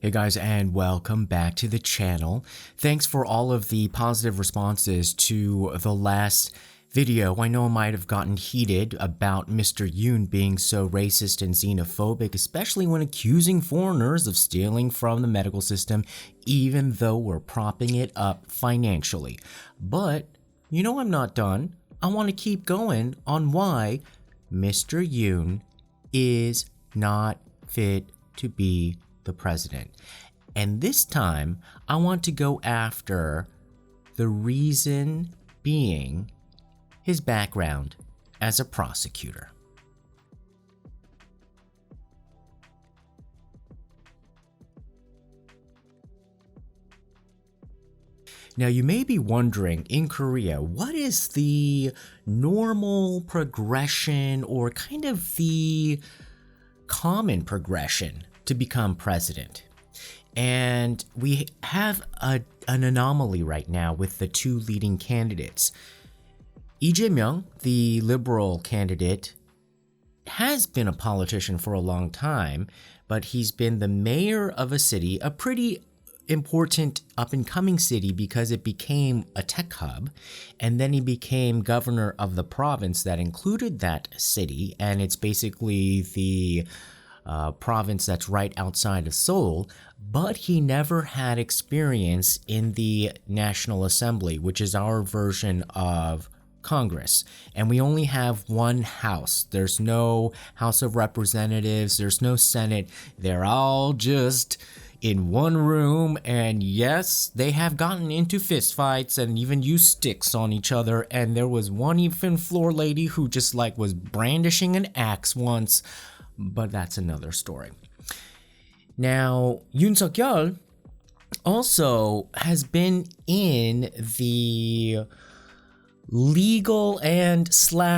Hey guys, and welcome back to the channel. Thanks for all of the positive responses to the last video. I know I might have gotten heated about Mr. Yoon being so racist and xenophobic, especially when accusing foreigners of stealing from the medical system, even though we're propping it up financially. But, I'm not done. I want to keep going on why Mr. Yoon is not fit to be the president. And this time, I want to go after the reason being his background as a prosecutor. Now, you may be wondering, in Korea, what is the normal progression or kind of the common progression to become president? And we have an anomaly right now with the two leading candidates. Lee Jae-myung, the liberal candidate, has been a politician for a long time, but he's been the mayor of a city, a pretty important up-and-coming city because it became a tech hub, and then he became governor of the province that included that city, and it's basically the province that's right outside of Seoul, but he never had experience in the National Assembly, which is our version of Congress. And we only have one house. There's no House of Representatives, there's no Senate. They're all just in one room, and yes, they have gotten into fistfights and even used sticks on each other, and there was one even floor lady who just was brandishing an axe once, but that's another story. Now, Yoon Seok-yeol also has been in the legal and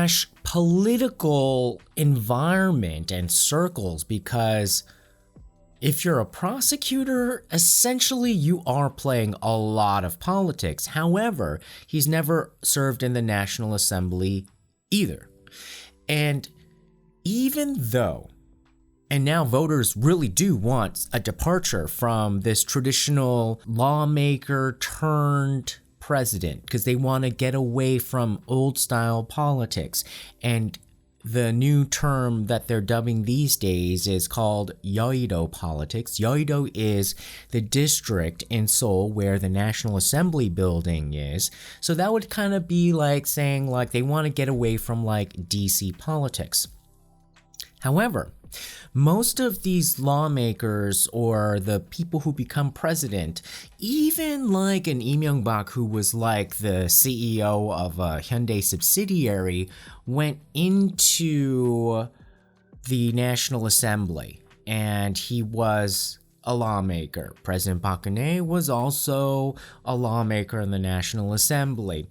/ political environment and circles because if you're a prosecutor, essentially you are playing a lot of politics. However, he's never served in the National Assembly either. And even though, and now voters really do want a departure from this traditional lawmaker turned president because they want to get away from old style politics. And the new term that they're dubbing these days is called Yeouido politics. Yeouido is the district in Seoul where the National Assembly building is. So that would kind of be like saying they want to get away from DC politics. However, most of these lawmakers or the people who become president, even an Lee Myung-bak who was the CEO of a Hyundai subsidiary, went into the National Assembly and he was a lawmaker. President Park Geun-hye was also a lawmaker in the National Assembly.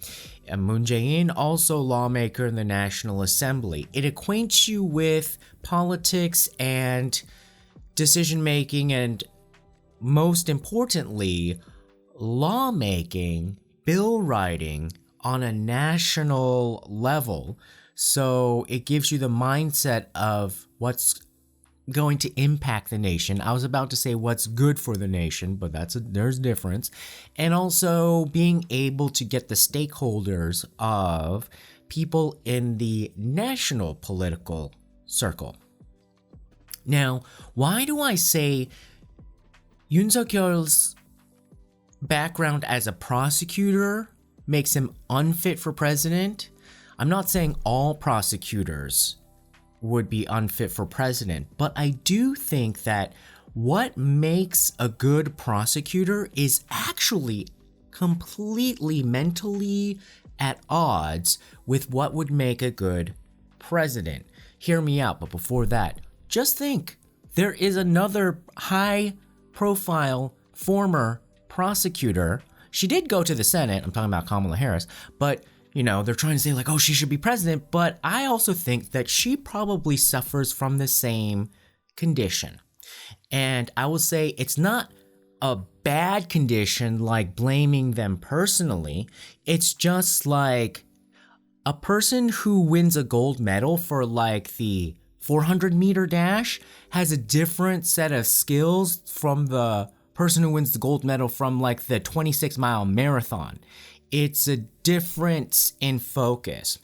And Moon Jae-in, also lawmaker in the National Assembly. It acquaints you with politics and decision-making and, most importantly, lawmaking, bill writing on a national level. So it gives you the mindset of what's going to impact the nation. I was about to say what's good for the nation, but there's a difference. And also being able to get the stakeholders of people in the national political circle. Now, why do I say Yoon Seok-yeol's background as a prosecutor makes him unfit for president? I'm not saying all prosecutors would be unfit for president, but I do think that what makes a good prosecutor is actually completely mentally at odds with what would make a good president. Hear me out, but before that, just think, there is another high-profile former prosecutor. She did go to the Senate, I'm talking about Kamala Harris, but they're trying to say she should be president, but I also think that she probably suffers from the same condition. And I will say it's not a bad condition blaming them personally. It's just a person who wins a gold medal for the 400-meter dash has a different set of skills from the person who wins the gold medal from like the 26-mile marathon. It's a difference in focus.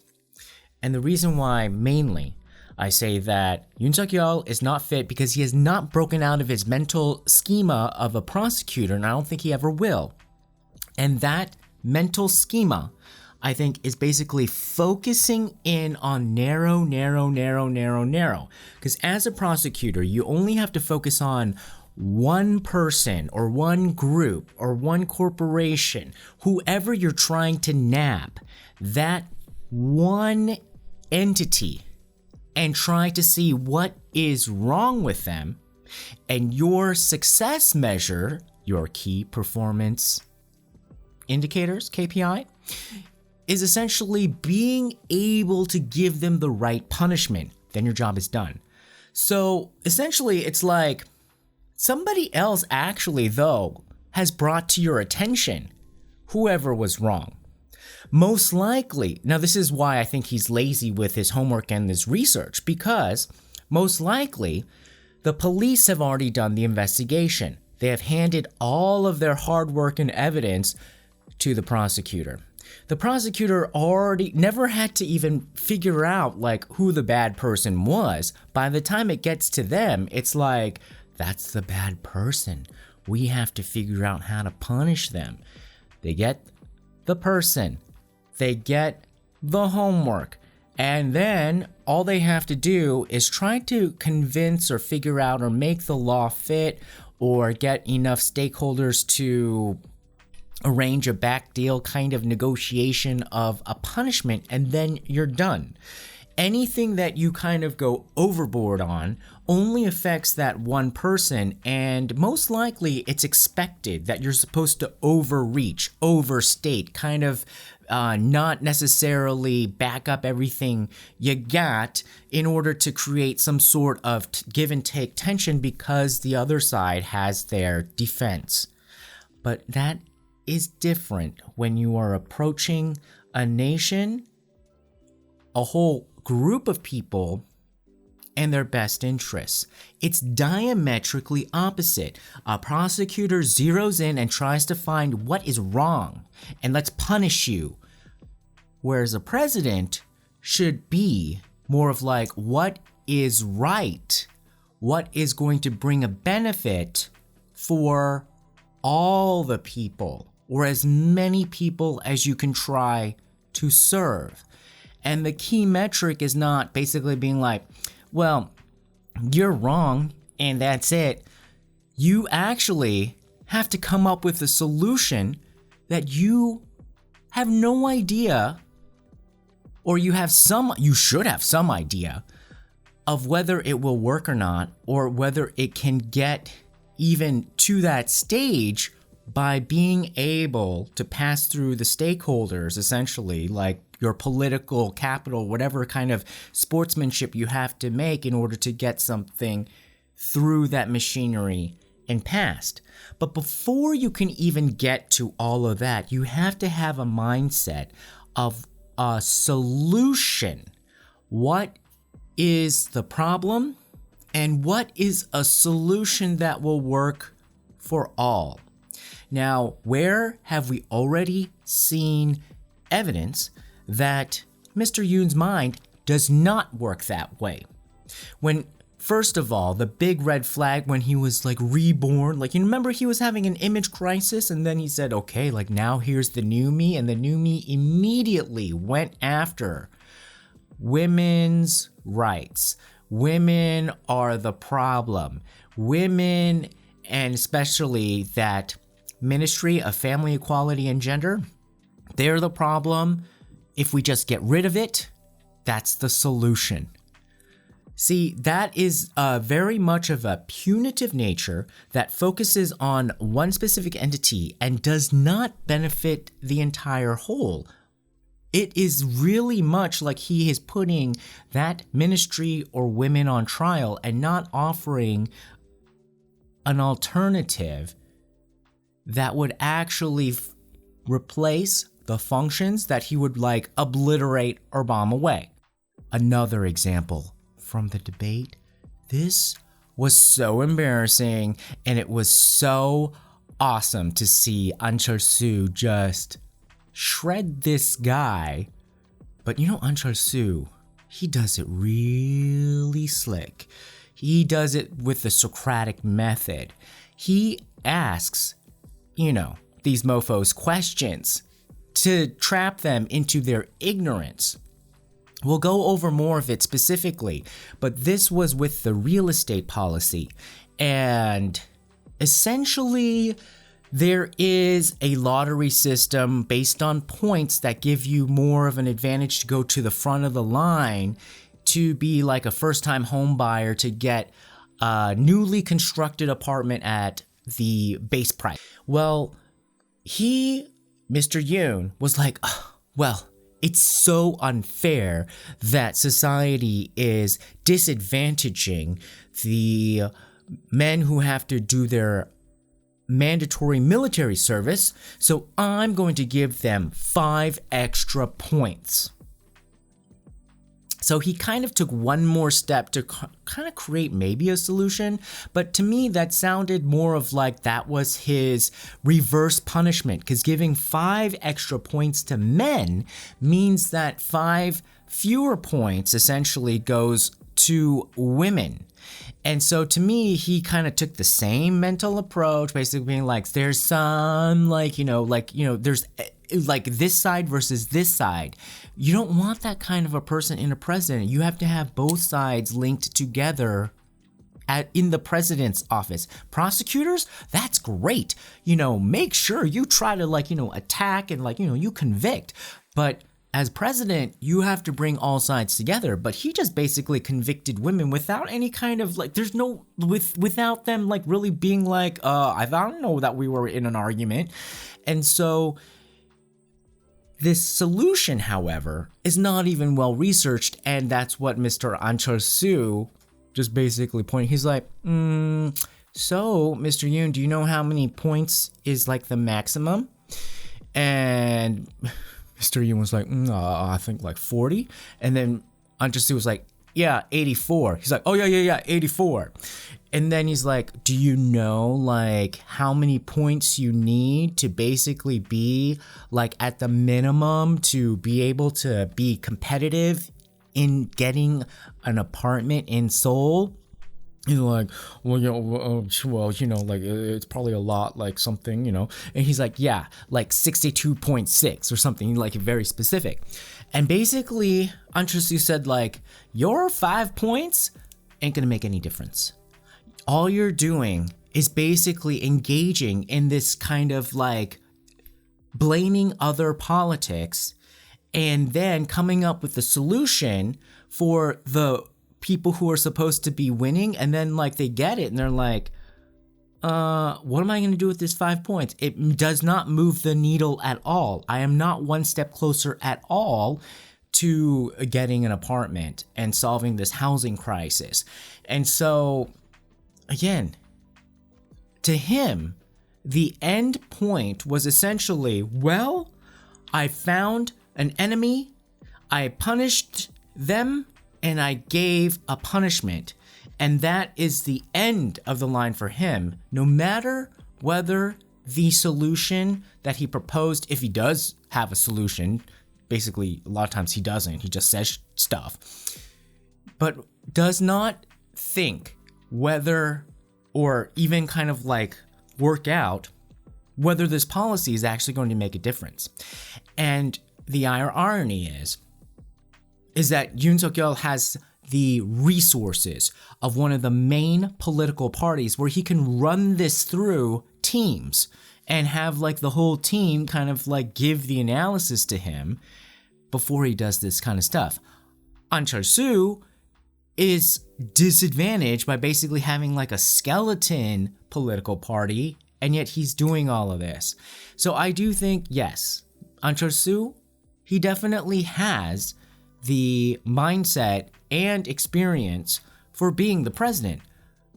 And the reason why mainly I say that Yoon Seok-yeol is not fit because he has not broken out of his mental schema of a prosecutor, and I don't think he ever will. And that mental schema, I think, is basically focusing in on narrow. Because as a prosecutor, you only have to focus on one person or one group or one corporation, whoever you're trying to nab, that one entity, and try to see what is wrong with them. And your success measure, your key performance indicators, KPI, is essentially being able to give them the right punishment. Then your job is done. So essentially, it's like somebody else actually, though, has brought to your attention whoever was wrong. Most likely, now this is why I think he's lazy with his homework and his research, because most likely the police have already done the investigation. They have handed all of their hard work and evidence to the prosecutor. The prosecutor already never had to even figure out like who the bad person was. By the time it gets to them, it's like, that's the bad person. We have to figure out how to punish them. They get the person, they get the homework, and then all they have to do is try to convince or figure out or make the law fit or get enough stakeholders to arrange a back deal kind of negotiation of a punishment, and then you're done. Anything that you kind of go overboard on only affects that one person, and most likely it's expected that you're supposed to overreach, overstate, kind of not necessarily back up everything you got in order to create some sort of give and take tension because the other side has their defense. But that is different when you are approaching a nation, a whole group of people, and their best interests. It's diametrically opposite. A prosecutor zeroes in and tries to find what is wrong and let's punish you. Whereas a president should be more of like, what is right? What is going to bring a benefit for all the people, or as many people as you can try to serve? And the key metric is not basically being like, well, you're wrong and that's it. You actually have to come up with a solution that you have no idea, or you should have some idea of whether it will work or not, or whether it can get even to that stage by being able to pass through the stakeholders, essentially, like your political capital, whatever kind of sportsmanship you have to make in order to get something through that machinery and passed. But before you can even get to all of that, you have to have a mindset of a solution. What is the problem, and what is a solution that will work for all? Now, where have we already seen evidence that Mr. Yoon's mind does not work that way? When, first of all, the big red flag when he was like reborn, like you remember he was having an image crisis, and then he said, okay, like now here's the new me, and the new me immediately went after women's rights. Women are the problem. Women, and especially that Ministry of Family Equality and Gender, they're the problem. If we just get rid of it, that's the solution. See, that is very much of a punitive nature that focuses on one specific entity and does not benefit the entire whole. It is really much like he is putting that ministry or women on trial and not offering an alternative that would actually replace the functions that he would like obliterate or bomb away. Another example from the debate, this was so embarrassing, and it was so awesome to see An Chol-soo just shred this guy. But you know, An Chol-soo, he does it really slick. He does it with the Socratic method. He asks, you know, these mofos questions to trap them into their ignorance. We'll go over more of it specifically, but this was with the real estate policy. And essentially, there is a lottery system based on points that give you more of an advantage to go to the front of the line to be like a first-time home buyer to get a newly constructed apartment at the base price. Well, Mr. Yoon, was like, oh, well, it's so unfair that society is disadvantaging the men who have to do their mandatory military service, so I'm going to give them 5 extra points. So he kind of took one more step to kind of create maybe a solution, but to me that sounded more of like that was his reverse punishment, because giving 5 extra points to men means that 5 fewer points essentially goes to women. And so to me, he kind of took the same mental approach, basically being like, there's some there's like this side versus this side. You don't want that kind of a person in a president. You have to have both sides linked together in the president's office. Prosecutors, that's great. Make sure you try to attack and you convict. But as president, you have to bring all sides together. But he just basically convicted women without any kind of without them really being I don't know that we were in an argument. And so this solution, however, is not even well researched, and that's what Mr. An Chol-soo just basically pointed. He's like, so Mr. Yoon, do you know how many points is the maximum? And Mr. Yoon was like, I think 40. And then An Chol-soo was like, yeah, 84. He's like, oh yeah, 84. And then he's like, do you know how many points you need to basically be at the minimum to be able to be competitive in getting an apartment in Seoul? He's like, it's probably a lot, something, And he's like, yeah, 62.6 or something, very specific. And basically, An Chol-soo said, your 5 points ain't gonna make any difference. All you're doing is basically engaging in this kind of blaming other politics and then coming up with a solution for the people who are supposed to be winning, and then they get it and they're like, what am I going to do with this 5 points? It does not move the needle at all. I am not one step closer at all to getting an apartment and solving this housing crisis. And so again, to him, the end point was essentially, well, I found an enemy, I punished them, and I gave a punishment. And that is the end of the line for him, no matter whether the solution that he proposed, if he does have a solution, basically a lot of times he doesn't, he just says stuff, but does not think whether, or even kind of work out whether this policy is actually going to make a difference. And the irony is that Yoon Seok-yeol has the resources of one of the main political parties where he can run this through teams and have the whole team kind of give the analysis to him before he does this kind of stuff. An Chol-soo is disadvantaged by basically having a skeleton political party, and yet he's doing all of this. So I do think, yes, An Chol-soo, he definitely has the mindset and experience for being the president.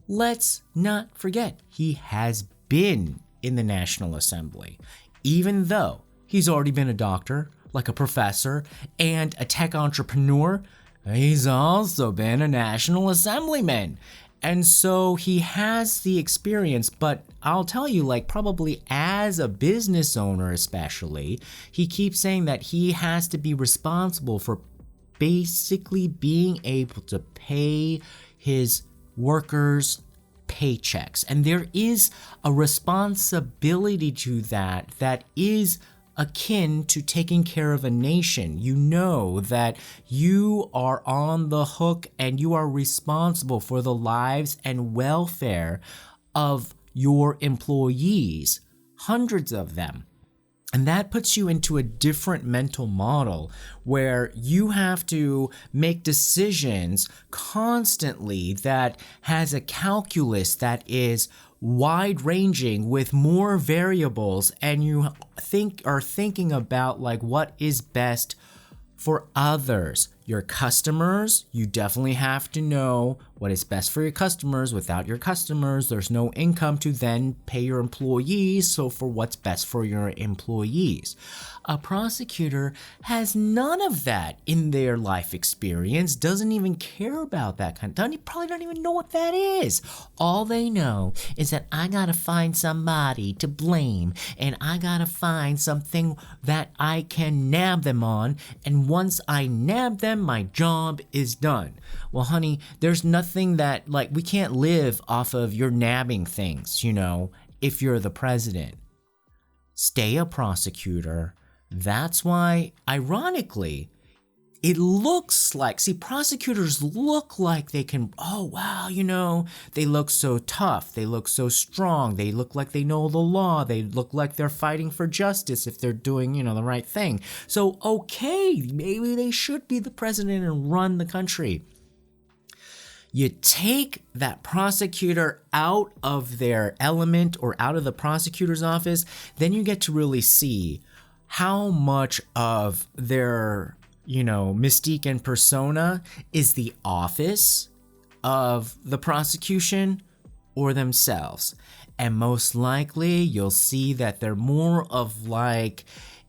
Let's not forget, he has been in the National Assembly, even though he's already been a doctor, a professor, and a tech entrepreneur. He's also been a national assemblyman. And so he has the experience, but I'll tell you, like, probably as a business owner especially, he keeps saying that he has to be responsible for basically being able to pay his workers paychecks. And there is a responsibility to that is akin to taking care of a nation. You know that you are on the hook and you are responsible for the lives and welfare of your employees, hundreds of them. And that puts you into a different mental model where you have to make decisions constantly that has a calculus that is wide ranging with more variables, and you are thinking about like what is best for others. Your customers, you definitely have to know what is best for your customers. Without your customers, there's no income to then pay your employees, so for what's best for your employees. A prosecutor has none of that in their life experience, doesn't even care about that probably don't even know what that is. All they know is that I gotta find somebody to blame, and I gotta find something that I can nab them on, and once I nab them, my job is done. Well, honey, there's nothing that, like, we can't live off of your nabbing things, you know, if you're the president. Stay a prosecutor. That's why, ironically, it looks like, see, prosecutors look like they can, oh, wow, you know, they look so tough, they look so strong, they look like they know the law, they look like they're fighting for justice if they're doing, you know, the right thing. So, okay, maybe they should be the president and run the country. You take that prosecutor out of their element or out of the prosecutor's office, then you get to really see how much of their, you know, mystique and persona is the office of the prosecution or themselves. And most likely you'll see that they're more of like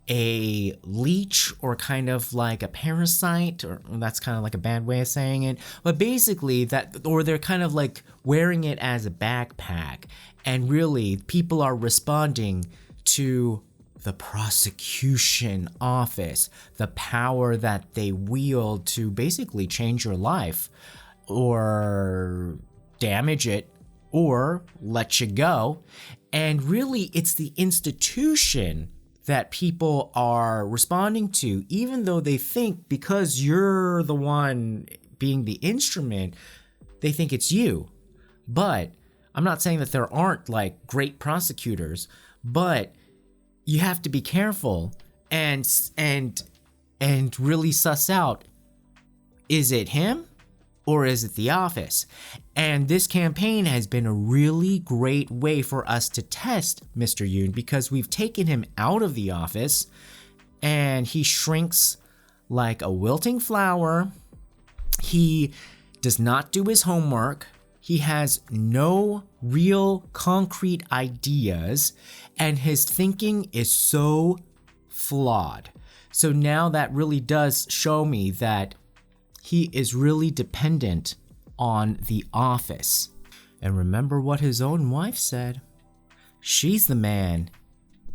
a leech or kind of like a parasite, or that's kind of like a bad way of saying it, but basically that, or they're kind of like wearing it as a backpack, and really people are responding to the prosecution office, the power that they wield to basically change your life or damage it or let you go. And really, it's the institution that people are responding to, even though they think because you're the one being the instrument, they think it's you. But I'm not saying that there aren't like great prosecutors, but you have to be careful and really suss out, is it him or is it the office? And this campaign has been a really great way for us to test Mr. Yoon, because we've taken him out of the office and he shrinks like a wilting flower. He does not do his homework. He has no real concrete ideas, and his thinking is so flawed. So now that really does show me that he is really dependent on the office. And remember what his own wife said. She's the man,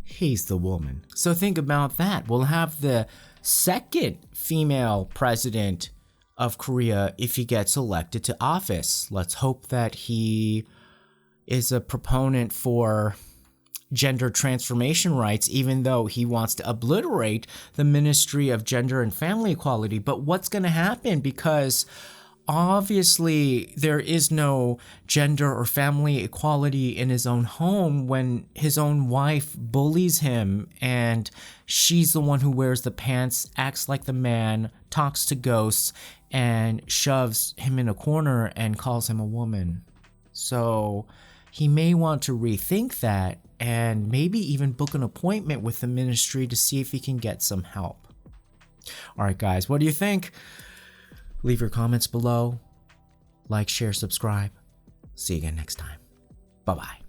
he's the woman. So think about that. We'll have the second female president of Korea if he gets elected to office. Let's hope that he is a proponent for gender transformation rights, even though he wants to obliterate the Ministry of Gender and Family Equality. But what's going to happen? Because obviously there is no gender or family equality in his own home when his own wife bullies him and she's the one who wears the pants, acts like the man, talks to ghosts, and shoves him in a corner and calls him a woman. So he may want to rethink that and maybe even book an appointment with the ministry to see if he can get some help. All right, guys, what do you think? Leave your comments below. Like, share, subscribe. See you again next time. Bye-bye.